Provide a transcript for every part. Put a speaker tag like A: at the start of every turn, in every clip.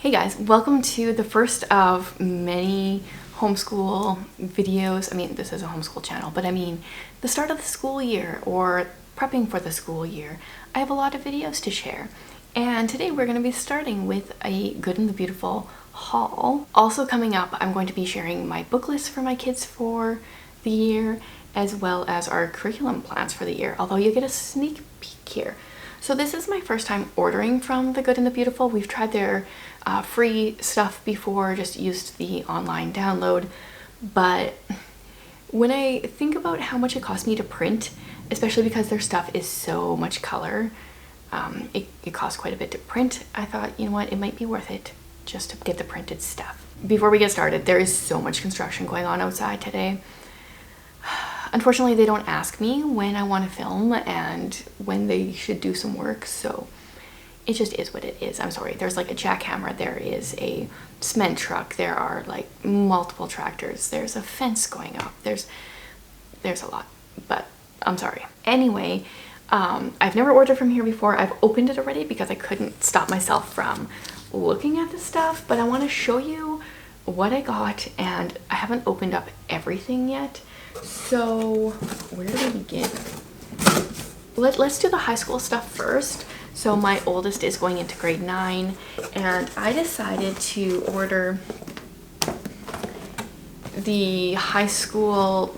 A: Hey guys, welcome to the first of many homeschool videos. I mean, this is a homeschool channel, but I mean the start of the school year or prepping for the school year. I have a lot of videos to share. And today we're going to be starting with a Good and the Beautiful haul. Also coming up, I'm going to be sharing my book list for my kids for the year, as well as our curriculum plans for the year, although you get a sneak peek here. So this is my first time ordering from the Good and the Beautiful. We've tried their free stuff before, just used the online download, but when I think about how much it cost me to print, especially because their stuff is so much color, it costs quite a bit to print. I thought, you know what, it might be worth it just to get the printed stuff. Before we get started, there is so much construction going on outside today. Unfortunately, they don't ask me when I want to film and when they should do some work, so it just is what it is. I'm sorry. There's like a jackhammer, there is a cement truck, there are like multiple tractors, there's a fence going up, there's a lot, but I'm sorry. Anyway, I've never ordered from here before. I've opened it already because I couldn't stop myself from looking at the stuff, but I want to show you what I got, and I haven't opened up everything yet. So where do we begin? Let's do the high school stuff first. So my oldest is going into grade 9, and I decided to order the high school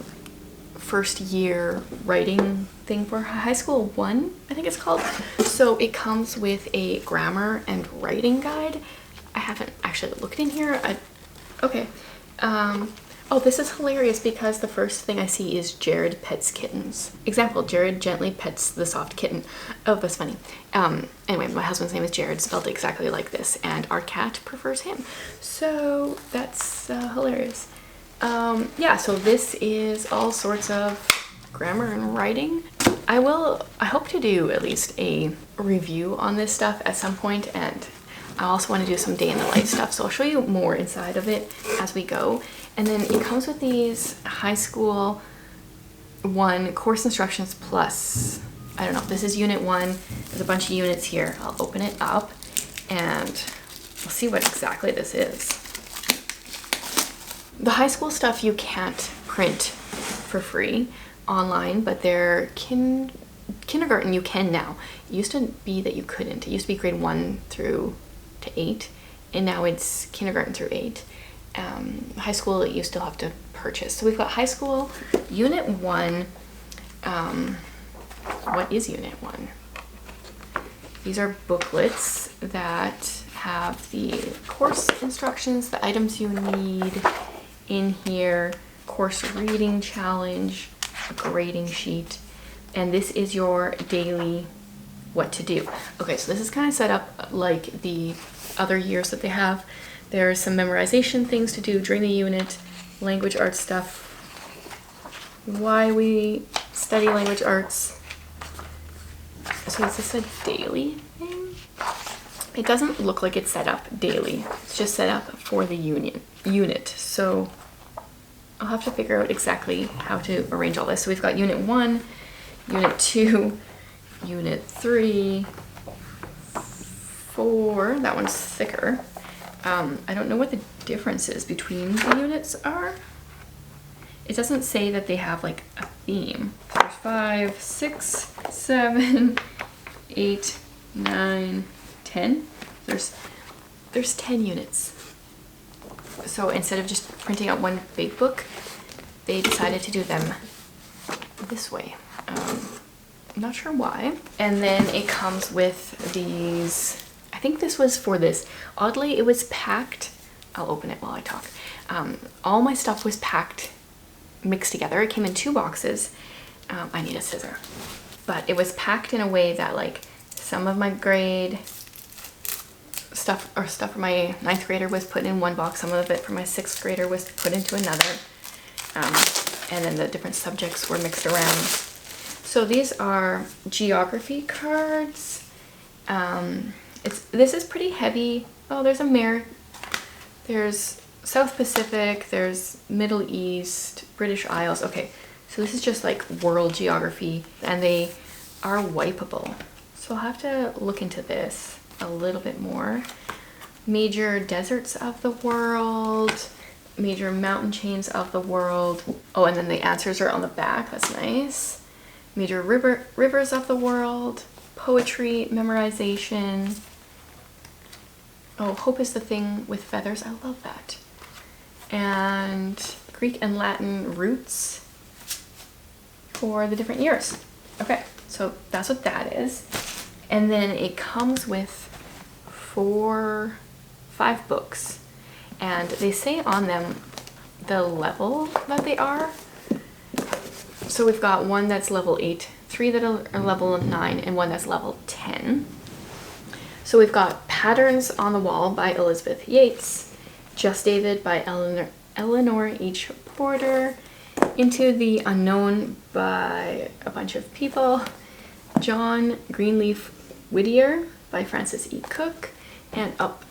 A: first year writing thing for high school 1, I think it's called. So it comes with a grammar and writing guide. I haven't actually looked in here. Okay. Oh, this is hilarious because the first thing I see is Jared pets kittens. Example, Jared gently pets the soft kitten. Oh, that's funny. Anyway, my husband's name is Jared, spelled exactly like this, and our cat prefers him. So that's hilarious. Yeah, so this is all sorts of grammar and writing. I hope to do at least a review on this stuff at some point, and I also want to do some day in the life stuff, so I'll show you more inside of it as we go. And then it comes with these high school 1 course instructions plus, I don't know, this is unit 1. There's a bunch of units here. I'll open it up and we'll see what exactly this is. The high school stuff you can't print for free online, but their kindergarten you can now. It used to be that you couldn't. It used to be grade 1 through to 8, and now it's kindergarten through 8. High school you still have to purchase. So we've got high school unit 1. What is unit 1? These are booklets that have the course instructions, the items you need in here, course reading challenge, a grading sheet, and this is your daily what to do. Okay, so this is kind of set up like the other years that they have. There's some memorization things to do during the unit, language arts stuff, why we study language arts. So is this a daily thing? It doesn't look like it's set up daily. It's just set up for the unit. So I'll have to figure out exactly how to arrange all this. So we've got unit 1, unit 2, unit 3, 4, that one's thicker. I don't know what the differences between the units are. It doesn't say that they have like a theme. There's 5, 6, 7, 8, 9, 10. There's 10 units. So instead of just printing out one big book, they decided to do them this way. I'm not sure why. And then it comes with these, I think this was for this. Oddly, it was packed. I'll open it while I talk. All my stuff was packed, mixed together. It came in 2 boxes. I need a scissor. But it was packed in a way that like some of my grade stuff or stuff for my 9th grader was put in one box. Some of it for my 6th grader was put into another. And then the different subjects were mixed around. So these are geography cards. This is pretty heavy. Oh, there's there's South Pacific, there's Middle East, British Isles. Okay, so this is just like world geography, and they are wipeable. So I'll have to look into this a little bit more. major deserts of the world, major mountain chains of the world. Oh, and then the answers are on the back. That's nice. Major rivers of the world, poetry, memorization. Oh, hope is the thing with feathers. I love that. And Greek and Latin roots for the different years. Okay, so that's what that is. And then it comes with 5 books. And they say on them the level that they are. So we've got one that's level 8, 3 that are level 9, and one that's level 10. So we've got Patterns on the Wall by Elizabeth Yates, Just David by Eleanor H. Porter, Into the Unknown by a bunch of people, John Greenleaf Whittier by Francis E. Cook, and Up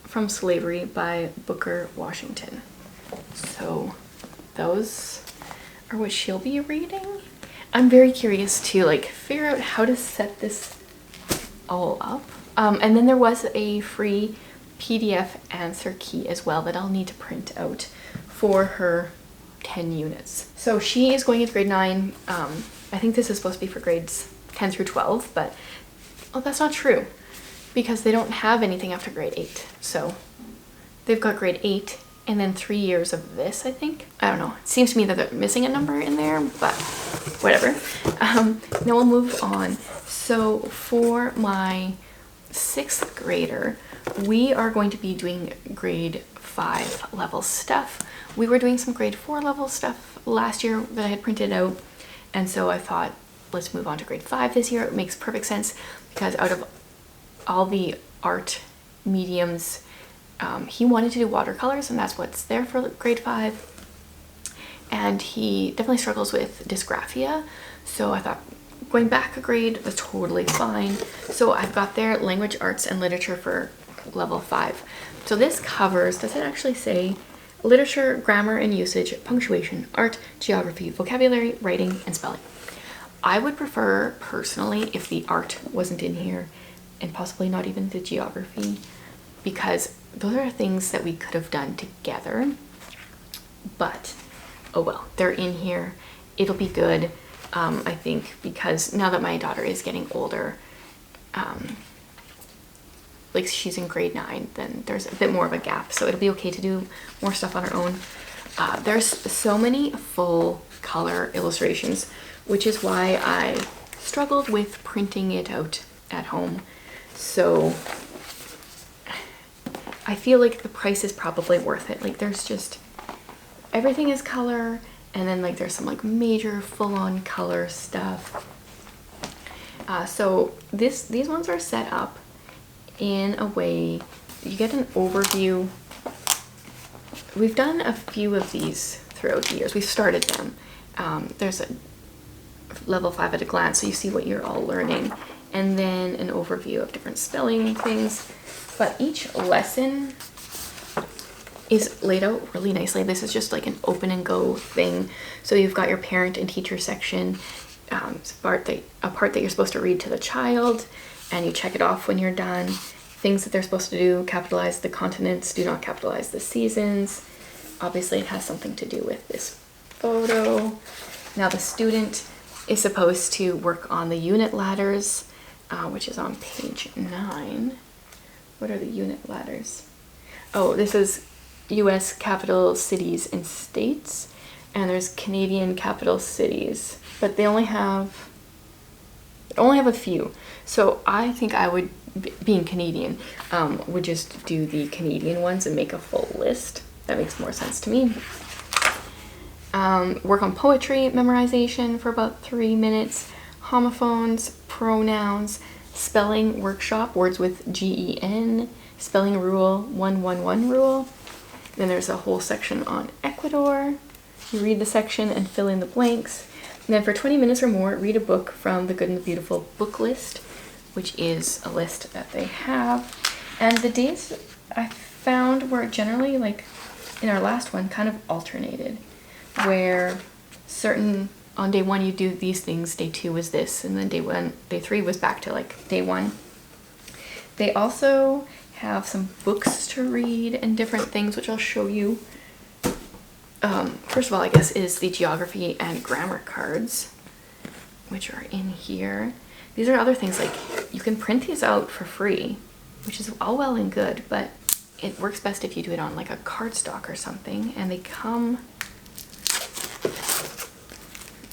A: from Slavery by Booker Washington. So those are what she'll be reading. I'm very curious to like figure out how to set this all up. And then there was a free PDF answer key as well that I'll need to print out for her 10 units. So she is going into grade 9. I think this is supposed to be for grades 10 through 12, but oh, that's not true because they don't have anything after grade 8. So they've got grade 8 and then 3 years of this, I think. I don't know. It seems to me that they're missing a number in there, but whatever. Now we'll move on. So for my 6th grader, we are going to be doing grade 5 level stuff. We were doing some grade 4 level stuff last year that I had printed out, and so I thought let's move on to grade 5 this year. It makes perfect sense because out of all the art mediums, he wanted to do watercolors, and that's what's there for grade 5, and he definitely struggles with dysgraphia, so I thought going back a grade was totally fine. So I've got their language, arts, and literature for level 5. So this covers, does it actually say literature, grammar and usage, punctuation, art, geography, vocabulary, writing, and spelling? I would prefer personally if the art wasn't in here and possibly not even the geography, because those are things that we could have done together, but oh well, they're in here. It'll be good. I think because now that my daughter is getting older, like she's in grade 9, then there's a bit more of a gap, so it'll be okay to do more stuff on her own. There's so many full color illustrations, which is why I struggled with printing it out at home. So I feel like the price is probably worth it. Like there's just, everything is color, and then like there's some like major full-on color stuff. So these ones are set up in a way, you get an overview. We've done a few of these throughout the years. We've started them. There's a level 5 at a glance, so you see what you're all learning, and then an overview of different spelling things. But each lesson is laid out really nicely. This is just like an open and go thing. So you've got your parent and teacher section, a part that you're supposed to read to the child, and you check it off when you're done. Things that they're supposed to do: capitalize the continents, do not capitalize the seasons. Obviously it has something to do with this photo. Now the student is supposed to work on the unit ladders, which is on page 9. What are the unit ladders? Oh, this is US capital cities and states, and there's Canadian capital cities, but they only have a few. So I think I would, being Canadian, would just do the Canadian ones and make a full list. That makes more sense to me. Work on poetry memorization for about 3 minutes, homophones, pronouns, spelling workshop, words with GEN, spelling rule, 111 rule. Then there's a whole section on Ecuador. You read the section and fill in the blanks. And then for 20 minutes or more, read a book from the Good and the Beautiful book list, which is a list that they have. And the days I found were generally, like in our last one, kind of alternated, where on day 1 you do these things, day 2 was this, and then day 3 was back to like day 1. They also have some books to read and different things, which I'll show you. First of all, I guess, is the geography and grammar cards, which are in here. These are other things, like you can print these out for free, which is all well and good, but it works best if you do it on like a cardstock or something, and they come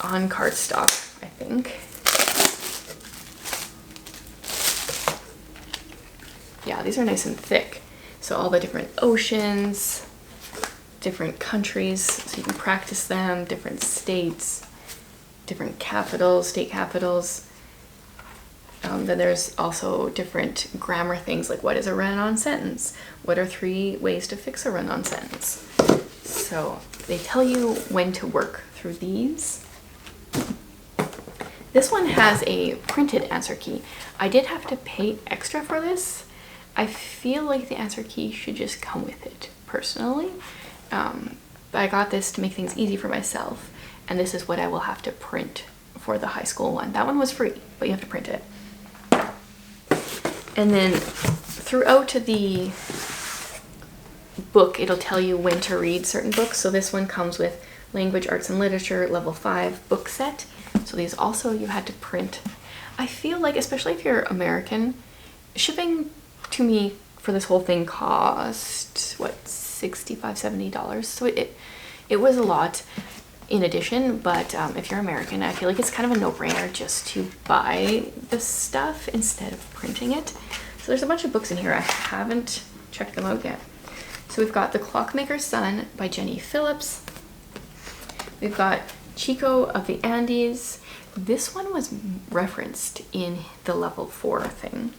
A: on cardstock, I think. Yeah, these are nice and thick. So all the different oceans, different countries, so you can practice them, different states, different capitals, state capitals. Then there's also different grammar things, like what is a run-on sentence? What are 3 ways to fix a run-on sentence? So they tell you when to work through these. This one has a printed answer key. I did have to pay extra for this. I feel like the answer key should just come with it, personally. But I got this to make things easy for myself, and this is what I will have to print for the high school one. That one was free, but you have to print it. And then throughout the book, it'll tell you when to read certain books. So this one comes with Language, Arts and Literature, Level 5 book set. So these also you had to print. I feel like, especially if you're American, shipping to me for this whole thing cost, what, $65, $70? So it was a lot in addition, but if you're American, I feel like it's kind of a no-brainer just to buy the stuff instead of printing it. So there's a bunch of books in here. I haven't checked them out yet. So we've got The Clockmaker's Son by Jenny Phillips. We've got Chico of the Andes. This one was referenced in the level 4 thing.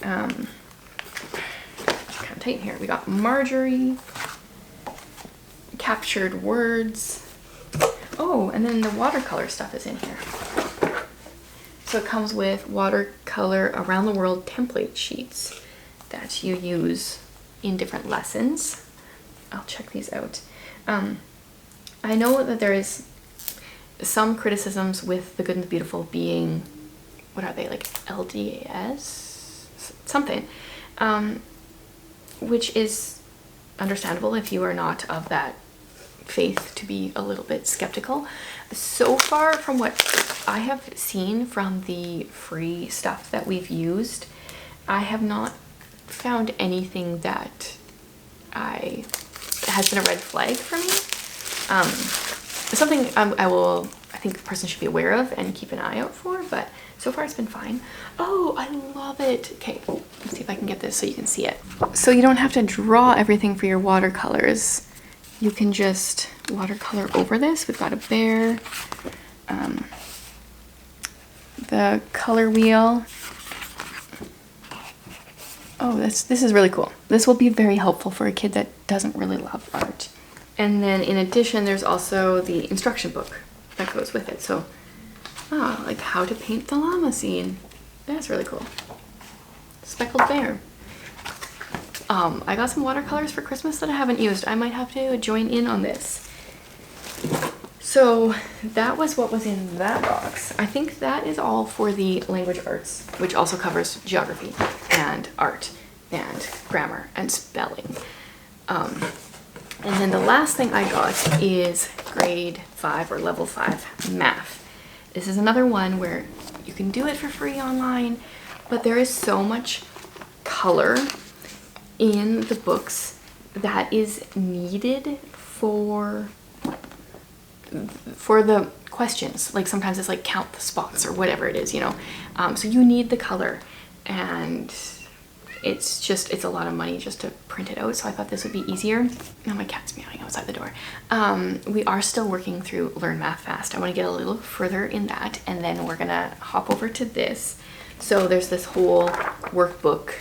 A: Kind of tight here. We got Marjorie, Captured Words. Oh, and then the watercolor stuff is in here. So it comes with watercolor around the world template sheets that you use in different lessons. I'll check these out. I know that there is some criticisms with The Good and the Beautiful being, what are they, like LDS? Something. Which is understandable if you are not of that faith to be a little bit skeptical. So far, from what I have seen from the free stuff that we've used, I have not found anything that has been a red flag for me. Something I think the person should be aware of and keep an eye out for, but so far it's been fine. Oh, I love it. Okay, let's see if I can get this so you can see it. So you don't have to draw everything for your watercolors. You can just watercolor over this. We've got a bear, the color wheel. Oh, this is really cool. This will be very helpful for a kid that doesn't really love art. And then in addition, there's also the instruction book that goes with it. So, like how to paint the llama scene. That's really cool. Speckled bear. I got some watercolors for Christmas that I haven't used. I might have to join in on this. So that was what was in that box. I think that is all for the language arts, which also covers geography and art and grammar and spelling. And then the last thing I got is grade 5 or level 5 math. This is another one where you can do it for free online, but there is so much color in the books that is needed for the questions. Like sometimes it's like count the spots or whatever it is, you know. So you need the color, and it's a lot of money just to print it out, so I thought this would be easier. Now my cat's meowing outside the door. We are still working through Learn Math Fast. I want to get a little further in that, and then we're gonna hop over to this. So there's this whole workbook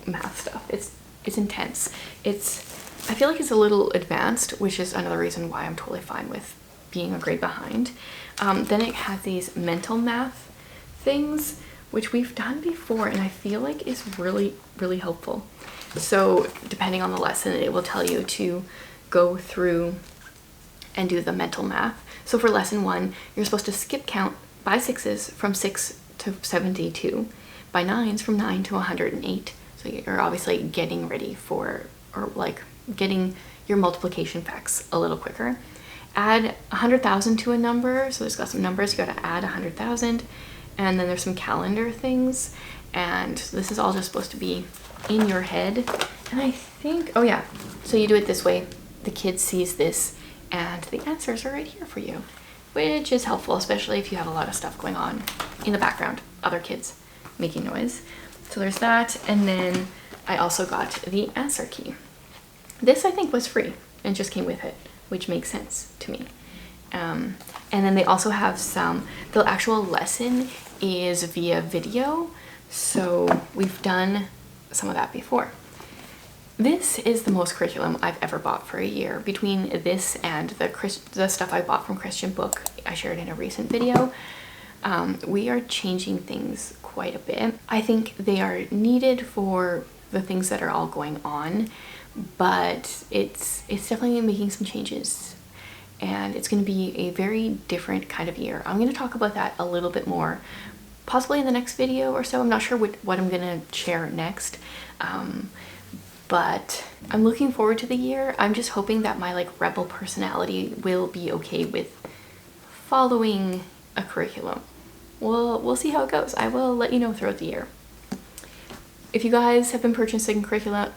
A: math stuff. It's intense. I feel like it's a little advanced, which is another reason why I'm totally fine with being a grade behind. Then it has these mental math things, which we've done before, and I feel like is really, really helpful. So depending on the lesson, it will tell you to go through and do the mental math. So for lesson 1, you're supposed to skip count by 6s from 6 to 72, by 9s from 9 to 108, So you're obviously getting ready for, or like getting your multiplication facts a little quicker. Add 100,000 to a number. So there's got some numbers, you gotta add 100,000. And then there's some calendar things. And this is all just supposed to be in your head. And I think, oh yeah, so you do it this way. The kid sees this and the answers are right here for you, which is helpful, especially if you have a lot of stuff going on in the background, other kids making noise. So there's that. And then I also got the answer key. This I think was free and just came with it, which makes sense to me. And then they also have the actual lesson is via video. So we've done some of that before. This is the most curriculum I've ever bought for a year. Between this and the stuff I bought from Christian Book, I shared in a recent video, we are changing things quite a bit. I think they are needed for the things that are all going on, but it's definitely making some changes. And it's going to be a very different kind of year. I'm going to talk about that a little bit more, possibly in the next video or so. I'm not sure what I'm going to share next. But I'm looking forward to the year. I'm just hoping that my like rebel personality will be okay with following a curriculum. We'll see how it goes. I will let you know throughout the year. If you guys have been purchasing curriculum,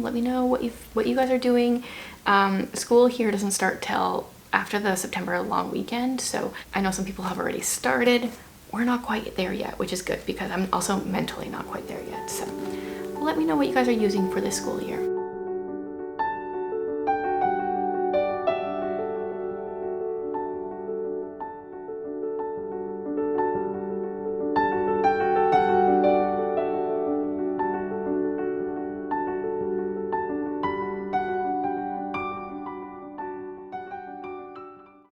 A: let me know what you guys are doing. School here doesn't start till after the September long weekend, so I know some people have already started. We're not quite there yet, which is good because I'm also mentally not quite there yet. So let me know what you guys are using for this school year.